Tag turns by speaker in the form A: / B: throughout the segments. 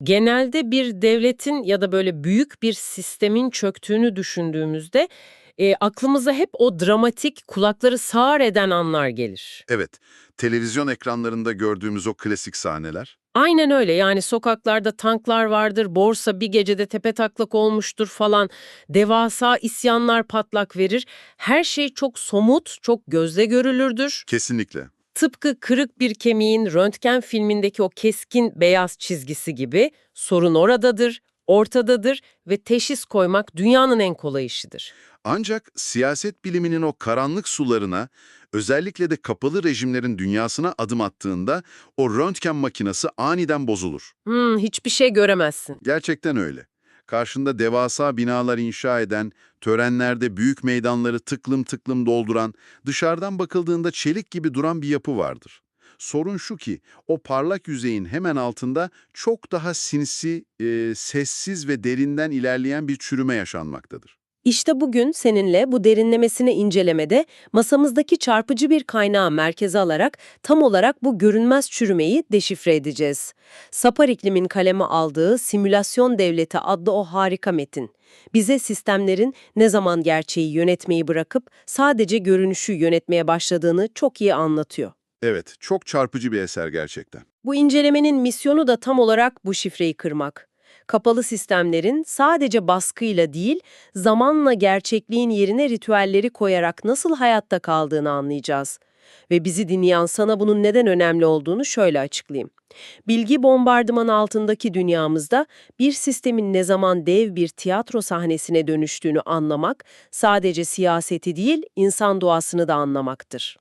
A: Genelde bir devletin ya da böyle büyük bir sistemin çöktüğünü düşündüğümüzde, aklımıza hep o dramatik, kulakları sağır eden anlar gelir.
B: Evet, televizyon ekranlarında gördüğümüz o klasik sahneler.
A: Aynen öyle, yani sokaklarda tanklar vardır, borsa bir gecede tepetaklak olmuştur falan, devasa isyanlar patlak verir. Her şey çok somut, çok gözle görülürdür.
B: Kesinlikle.
A: Tıpkı kırık bir kemiğin röntgen filmindeki o keskin beyaz çizgisi gibi sorun oradadır, ortadadır ve teşhis koymak dünyanın en kolay işidir.
B: Ancak siyaset biliminin o karanlık sularına, özellikle de kapalı rejimlerin dünyasına adım attığında o röntgen makinesi aniden bozulur.
A: Hiçbir şey göremezsin.
B: Gerçekten öyle. Karşında devasa binalar inşa eden, törenlerde büyük meydanları tıklım tıklım dolduran, dışarıdan bakıldığında çelik gibi duran bir yapı vardır. Sorun şu ki, o parlak yüzeyin hemen altında çok daha sinsi, sessiz ve derinden ilerleyen bir çürüme yaşanmaktadır.
A: İşte bugün seninle bu derinlemesine incelemede masamızdaki çarpıcı bir kaynağı merkeze alarak tam olarak bu görünmez çürümeyi deşifre edeceğiz. Sapar iklimin kaleme aldığı Simülasyon Devleti adlı o harika metin. Bize sistemlerin ne zaman gerçeği yönetmeyi bırakıp sadece görünüşü yönetmeye başladığını çok iyi anlatıyor.
B: Evet, çok çarpıcı bir eser gerçekten.
A: Bu incelemenin misyonu da tam olarak bu şifreyi kırmak. Kapalı sistemlerin sadece baskıyla değil, zamanla gerçekliğin yerine ritüelleri koyarak nasıl hayatta kaldığını anlayacağız. Ve bizi dinleyen sana bunun neden önemli olduğunu şöyle açıklayayım. Bilgi bombardımanı altındaki dünyamızda bir sistemin ne zaman dev bir tiyatro sahnesine dönüştüğünü anlamak, sadece siyaseti değil, insan doğasını da anlamaktır.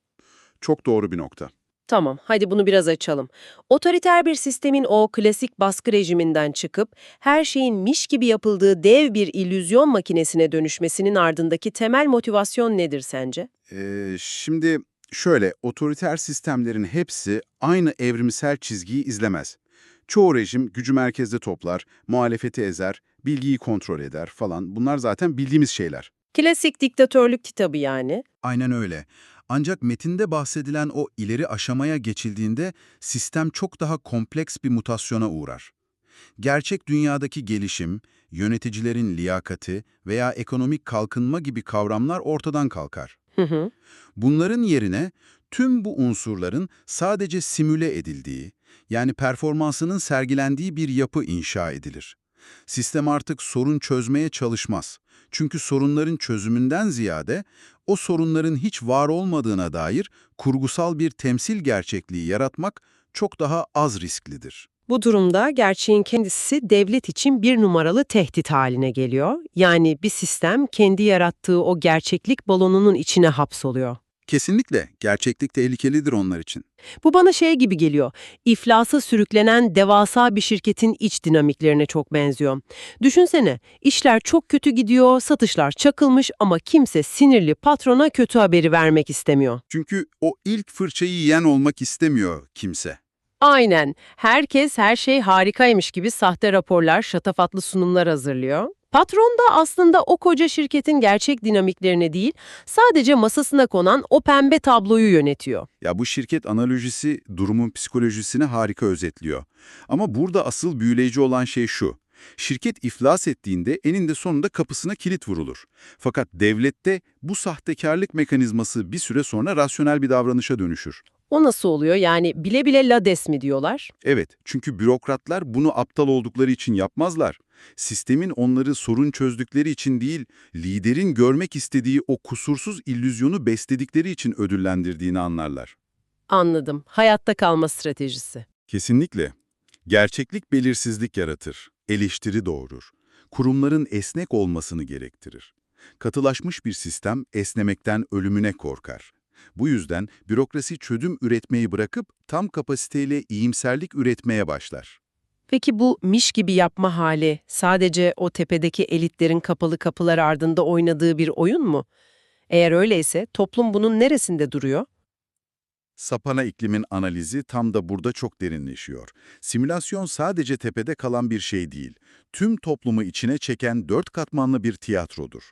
B: Çok doğru bir nokta.
A: Tamam, hadi bunu biraz açalım. Otoriter bir sistemin o klasik baskı rejiminden çıkıp her şeyin miş gibi yapıldığı dev bir illüzyon makinesine dönüşmesinin ardındaki temel motivasyon nedir sence?
B: Şimdi şöyle, otoriter sistemlerin hepsi aynı evrimsel çizgiyi izlemez. Çoğu rejim gücü merkezde toplar, muhalefeti ezer, bilgiyi kontrol eder falan. Bunlar zaten bildiğimiz şeyler.
A: Klasik diktatörlük kitabı yani.
C: Aynen öyle. Ancak metinde bahsedilen o ileri aşamaya geçildiğinde sistem çok daha kompleks bir mutasyona uğrar. Gerçek dünyadaki gelişim, yöneticilerin liyakati veya ekonomik kalkınma gibi kavramlar ortadan kalkar.
A: Hı hı.
C: Bunların yerine tüm bu unsurların sadece simüle edildiği, yani performansının sergilendiği bir yapı inşa edilir. Sistem artık sorun çözmeye çalışmaz. Çünkü sorunların çözümünden ziyade o sorunların hiç var olmadığına dair kurgusal bir temsil gerçekliği yaratmak çok daha az risklidir.
A: Bu durumda gerçeğin kendisi devlet için bir numaralı tehdit haline geliyor. Yani bir sistem kendi yarattığı o gerçeklik balonunun içine hapsoluyor.
C: Kesinlikle gerçeklik tehlikelidir onlar için.
A: Bu bana şey gibi geliyor, iflasa sürüklenen devasa bir şirketin iç dinamiklerine çok benziyor. Düşünsene, işler çok kötü gidiyor, satışlar çakılmış ama kimse sinirli patrona kötü haberi vermek istemiyor.
C: Çünkü o ilk fırçayı yiyen olmak istemiyor kimse.
A: Aynen, herkes her şey harikaymış gibi sahte raporlar, şatafatlı sunumlar hazırlıyor. Patron da aslında o koca şirketin gerçek dinamiklerini değil, sadece masasına konan o pembe tabloyu yönetiyor.
C: Ya bu şirket analojisi durumun psikolojisini harika özetliyor. Ama burada asıl büyüleyici olan şey şu. Şirket iflas ettiğinde eninde sonunda kapısına kilit vurulur. Fakat devlette bu sahtekarlık mekanizması bir süre sonra rasyonel bir davranışa dönüşür.
A: O nasıl oluyor? Yani bile bile lades mi diyorlar?
C: Evet, çünkü bürokratlar bunu aptal oldukları için yapmazlar. Sistemin onları sorun çözdükleri için değil, liderin görmek istediği o kusursuz illüzyonu besledikleri için ödüllendirdiğini anlarlar.
A: Anladım. Hayatta kalma stratejisi.
C: Kesinlikle. Gerçeklik belirsizlik yaratır, eleştiri doğurur. Kurumların esnek olmasını gerektirir. Katılaşmış bir sistem esnemekten ölümüne korkar. Bu yüzden bürokrasi çözüm üretmeyi bırakıp tam kapasiteyle iyimserlik üretmeye başlar.
A: Peki bu miş gibi yapma hali sadece o tepedeki elitlerin kapalı kapılar ardında oynadığı bir oyun mu? Eğer öyleyse toplum bunun neresinde duruyor?
C: Sapana iklimin analizi tam da burada çok derinleşiyor. Simülasyon sadece tepede kalan bir şey değil, tüm toplumu içine çeken 4 katmanlı bir tiyatrodur.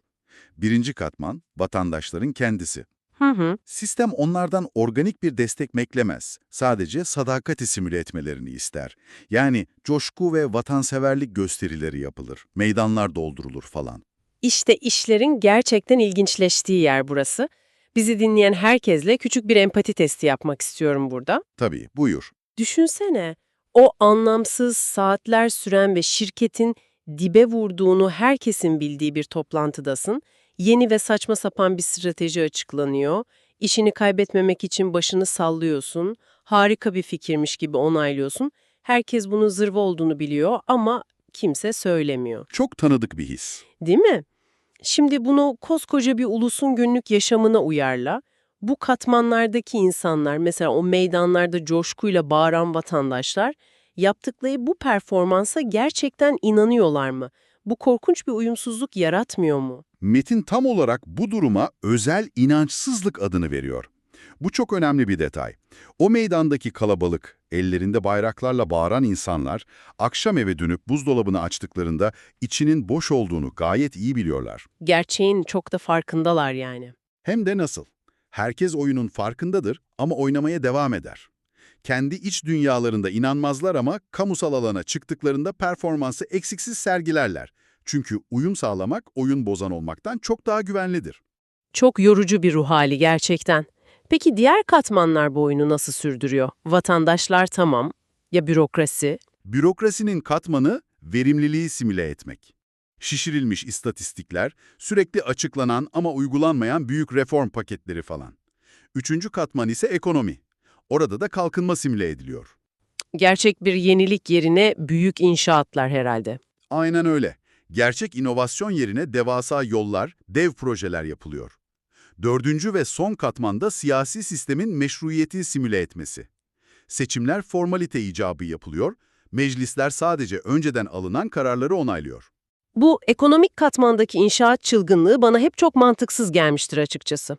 C: Birinci katman, vatandaşların kendisi.
A: Hı hı.
C: Sistem onlardan organik bir destek beklemez. Sadece sadakati simüle etmelerini ister. Yani coşku ve vatanseverlik gösterileri yapılır, meydanlar doldurulur falan.
A: İşte işlerin gerçekten ilginçleştiği yer burası. Bizi dinleyen herkesle küçük bir empati testi yapmak istiyorum burada.
C: Tabii, buyur.
A: Düşünsene, o anlamsız saatler süren ve şirketin dibe vurduğunu herkesin bildiği bir toplantıdasın. Yeni ve saçma sapan bir strateji açıklanıyor. İşini kaybetmemek için başını sallıyorsun. Harika bir fikirmiş gibi onaylıyorsun. Herkes bunun zırva olduğunu biliyor ama kimse söylemiyor.
C: Çok tanıdık bir his.
A: Değil mi? Şimdi bunu koskoca bir ulusun günlük yaşamına uyarla. Bu katmanlardaki insanlar, mesela o meydanlarda coşkuyla bağıran vatandaşlar, yaptıkları bu performansa gerçekten inanıyorlar mı? Bu korkunç bir uyumsuzluk yaratmıyor mu?
C: Metin tam olarak bu duruma özel inançsızlık adını veriyor. Bu çok önemli bir detay. O meydandaki kalabalık, ellerinde bayraklarla bağıran insanlar, akşam eve dönüp buzdolabını açtıklarında içinin boş olduğunu gayet iyi biliyorlar.
A: Gerçeğin çok da farkındalar yani.
C: Hem de nasıl? Herkes oyunun farkındadır ama oynamaya devam eder. Kendi iç dünyalarında inanmazlar ama kamusal alana çıktıklarında performansı eksiksiz sergilerler. Çünkü uyum sağlamak oyun bozan olmaktan çok daha güvenlidir.
A: Çok yorucu bir ruh hali gerçekten. Peki diğer katmanlar bu oyunu nasıl sürdürüyor? Vatandaşlar tamam, ya bürokrasi?
C: Bürokrasinin katmanı verimliliği simüle etmek. Şişirilmiş istatistikler, sürekli açıklanan ama uygulanmayan büyük reform paketleri falan. Üçüncü katman ise ekonomi. Orada da kalkınma simüle ediliyor.
A: Gerçek bir yenilik yerine büyük inşaatlar herhalde.
C: Aynen öyle. Gerçek inovasyon yerine devasa yollar, dev projeler yapılıyor. Dördüncü ve son katmanda siyasi sistemin meşruiyeti simüle etmesi. Seçimler formalite icabı yapılıyor, meclisler sadece önceden alınan kararları onaylıyor.
A: Bu ekonomik katmandaki inşaat çılgınlığı bana hep çok mantıksız gelmiştir açıkçası.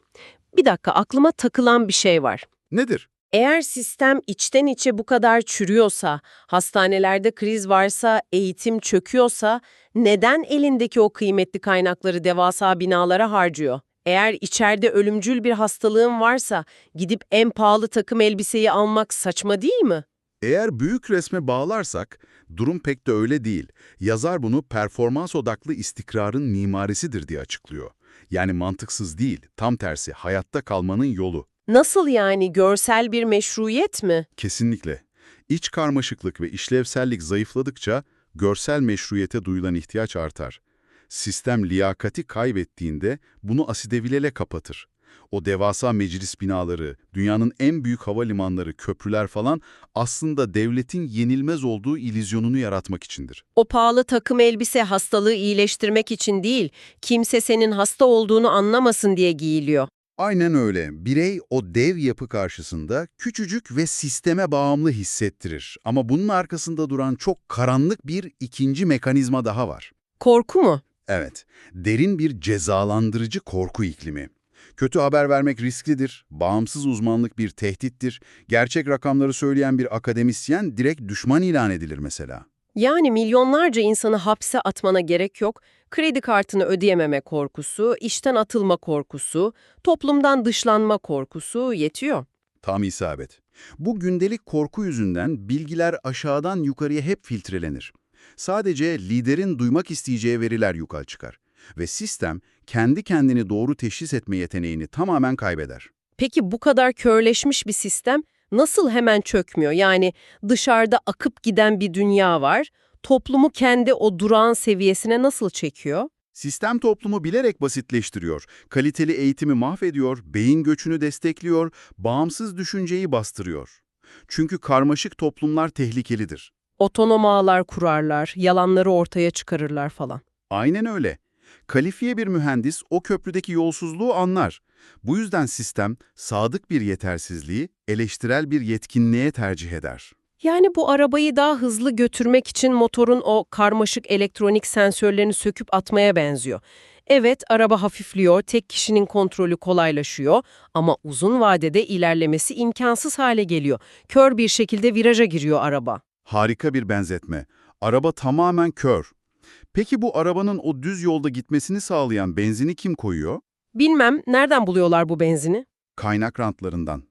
A: Bir dakika, aklıma takılan bir şey var.
C: Nedir?
A: Eğer sistem içten içe bu kadar çürüyorsa, hastanelerde kriz varsa, eğitim çöküyorsa, neden elindeki o kıymetli kaynakları devasa binalara harcıyor? Eğer içeride ölümcül bir hastalığın varsa, gidip en pahalı takım elbiseyi almak saçma değil mi?
C: Eğer büyük resme bağlarsak, durum pek de öyle değil. Yazar bunu performans odaklı istikrarın mimarisidir diye açıklıyor. Yani mantıksız değil, tam tersi hayatta kalmanın yolu.
A: Nasıl yani, görsel bir meşruiyet mi?
C: Kesinlikle. İç karmaşıklık ve işlevsellik zayıfladıkça görsel meşruiyete duyulan ihtiyaç artar. Sistem liyakati kaybettiğinde bunu asidevilele kapatır. O devasa meclis binaları, dünyanın en büyük havalimanları, köprüler falan aslında devletin yenilmez olduğu illüzyonunu yaratmak içindir.
A: O pahalı takım elbise hastalığı iyileştirmek için değil, kimse senin hasta olduğunu anlamasın diye giyiliyor.
C: Aynen öyle. Birey o dev yapı karşısında küçücük ve sisteme bağımlı hissettirir. Ama bunun arkasında duran çok karanlık bir ikinci mekanizma daha var.
A: Korku mu?
C: Evet, derin bir cezalandırıcı korku iklimi. Kötü haber vermek risklidir, bağımsız uzmanlık bir tehdittir, gerçek rakamları söyleyen bir akademisyen direkt düşman ilan edilir mesela.
A: Yani milyonlarca insanı hapse atmana gerek yok. Kredi kartını ödeyememe korkusu, işten atılma korkusu, toplumdan dışlanma korkusu yetiyor.
C: Tam isabet. Bu gündelik korku yüzünden bilgiler aşağıdan yukarıya hep filtrelenir. Sadece liderin duymak isteyeceği veriler yukarı çıkar. Ve sistem kendi kendini doğru teşhis etme yeteneğini tamamen kaybeder.
A: Peki bu kadar körleşmiş bir sistem nasıl hemen çökmüyor? Yani dışarıda akıp giden bir dünya var, toplumu kendi o durağan seviyesine nasıl çekiyor?
C: Sistem toplumu bilerek basitleştiriyor, kaliteli eğitimi mahvediyor, beyin göçünü destekliyor, bağımsız düşünceyi bastırıyor. Çünkü karmaşık toplumlar tehlikelidir.
A: Otonom ağlar kurarlar, yalanları ortaya çıkarırlar falan.
C: Aynen öyle. Kalifiye bir mühendis o köprüdeki yolsuzluğu anlar. Bu yüzden sistem sadık bir yetersizliği eleştirel bir yetkinliğe tercih eder.
A: Yani bu arabayı daha hızlı götürmek için motorun o karmaşık elektronik sensörlerini söküp atmaya benziyor. Evet, araba hafifliyor, tek kişinin kontrolü kolaylaşıyor ama uzun vadede ilerlemesi imkansız hale geliyor. Kör bir şekilde viraja giriyor araba.
C: Harika bir benzetme. Araba tamamen kör. Peki bu arabanın o düz yolda gitmesini sağlayan benzini kim koyuyor?
A: Bilmem, nereden buluyorlar bu benzini?
C: Kaynak rantlarından.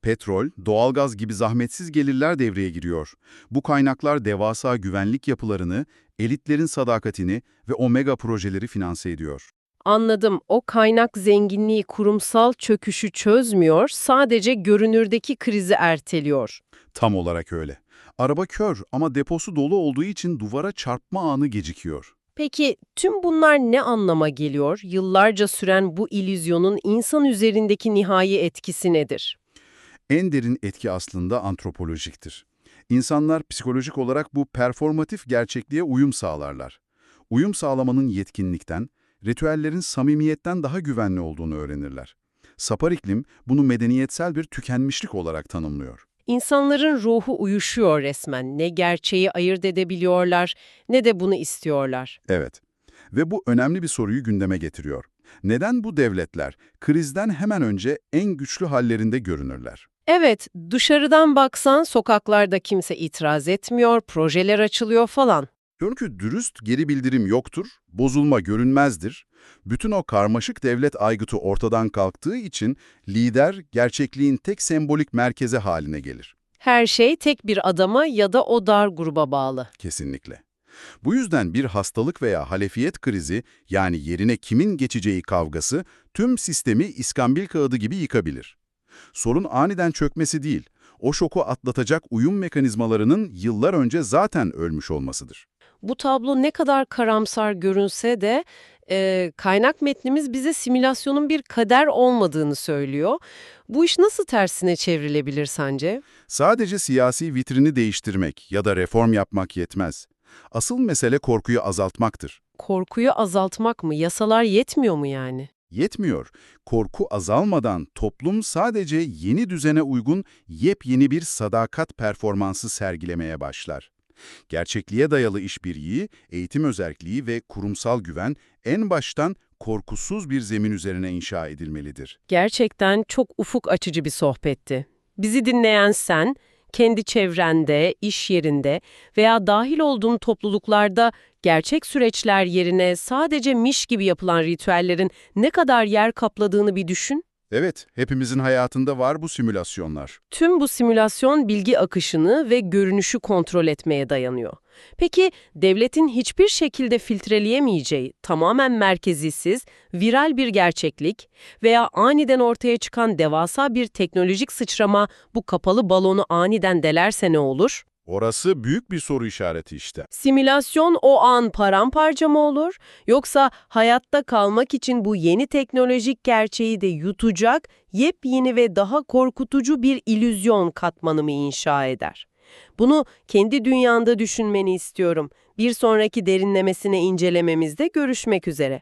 C: Petrol, doğalgaz gibi zahmetsiz gelirler devreye giriyor. Bu kaynaklar devasa güvenlik yapılarını, elitlerin sadakatini ve omega projeleri finanse ediyor.
A: Anladım. O kaynak zenginliği kurumsal çöküşü çözmüyor, sadece görünürdeki krizi erteliyor.
C: Tam olarak öyle. Araba kör ama deposu dolu olduğu için duvara çarpma anı gecikiyor.
A: Peki tüm bunlar ne anlama geliyor? Yıllarca süren bu illüzyonun insan üzerindeki nihai etkisi nedir?
C: En derin etki aslında antropolojiktir. İnsanlar psikolojik olarak bu performatif gerçekliğe uyum sağlarlar. Uyum sağlamanın yetkinlikten, ritüellerin samimiyetten daha güvenli olduğunu öğrenirler. Sapar iklim bunu medeniyetsel bir tükenmişlik olarak tanımlıyor.
A: İnsanların ruhu uyuşuyor resmen. Ne gerçeği ayırt edebiliyorlar, ne de bunu istiyorlar.
C: Evet. Ve bu önemli bir soruyu gündeme getiriyor. Neden bu devletler krizden hemen önce en güçlü hallerinde görünürler?
A: Evet, dışarıdan baksan sokaklarda kimse itiraz etmiyor, projeler açılıyor falan.
C: Çünkü dürüst geri bildirim yoktur, bozulma görünmezdir. Bütün o karmaşık devlet aygıtı ortadan kalktığı için lider gerçekliğin tek sembolik merkeze haline gelir.
A: Her şey tek bir adama ya da o dar gruba bağlı.
C: Kesinlikle. Bu yüzden bir hastalık veya halefiyet krizi, yani yerine kimin geçeceği kavgası, tüm sistemi iskambil kağıdı gibi yıkabilir. Sorun aniden çökmesi değil, o şoku atlatacak uyum mekanizmalarının yıllar önce zaten ölmüş olmasıdır.
A: Bu tablo ne kadar karamsar görünse de kaynak metnimiz bize simülasyonun bir kader olmadığını söylüyor. Bu iş nasıl tersine çevrilebilir sence?
C: Sadece siyasi vitrini değiştirmek ya da reform yapmak yetmez. Asıl mesele korkuyu azaltmaktır.
A: Korkuyu azaltmak mı? Yasalar yetmiyor mu yani?
C: Yetmiyor. Korku azalmadan toplum sadece yeni düzene uygun yepyeni bir sadakat performansı sergilemeye başlar. Gerçekliğe dayalı işbirliği, eğitim özerkliği ve kurumsal güven en baştan korkusuz bir zemin üzerine inşa edilmelidir.
A: Gerçekten çok ufuk açıcı bir sohbetti. Bizi dinleyen sen, kendi çevrende, iş yerinde veya dahil olduğun topluluklarda gerçek süreçler yerine sadece miş gibi yapılan ritüellerin ne kadar yer kapladığını bir düşün.
C: Evet, hepimizin hayatında var bu simülasyonlar.
A: Tüm bu simülasyon bilgi akışını ve görünüşü kontrol etmeye dayanıyor. Peki devletin hiçbir şekilde filtreleyemeyeceği, tamamen merkezisiz, viral bir gerçeklik veya aniden ortaya çıkan devasa bir teknolojik sıçrama bu kapalı balonu aniden delerse ne olur?
C: Orası büyük bir soru işareti işte.
A: Simülasyon o an paramparça mı olur? Yoksa hayatta kalmak için bu yeni teknolojik gerçeği de yutacak, yepyeni ve daha korkutucu bir illüzyon katmanı mı inşa eder? Bunu kendi dünyanda düşünmeni istiyorum. Bir sonraki derinlemesine incelememizde görüşmek üzere.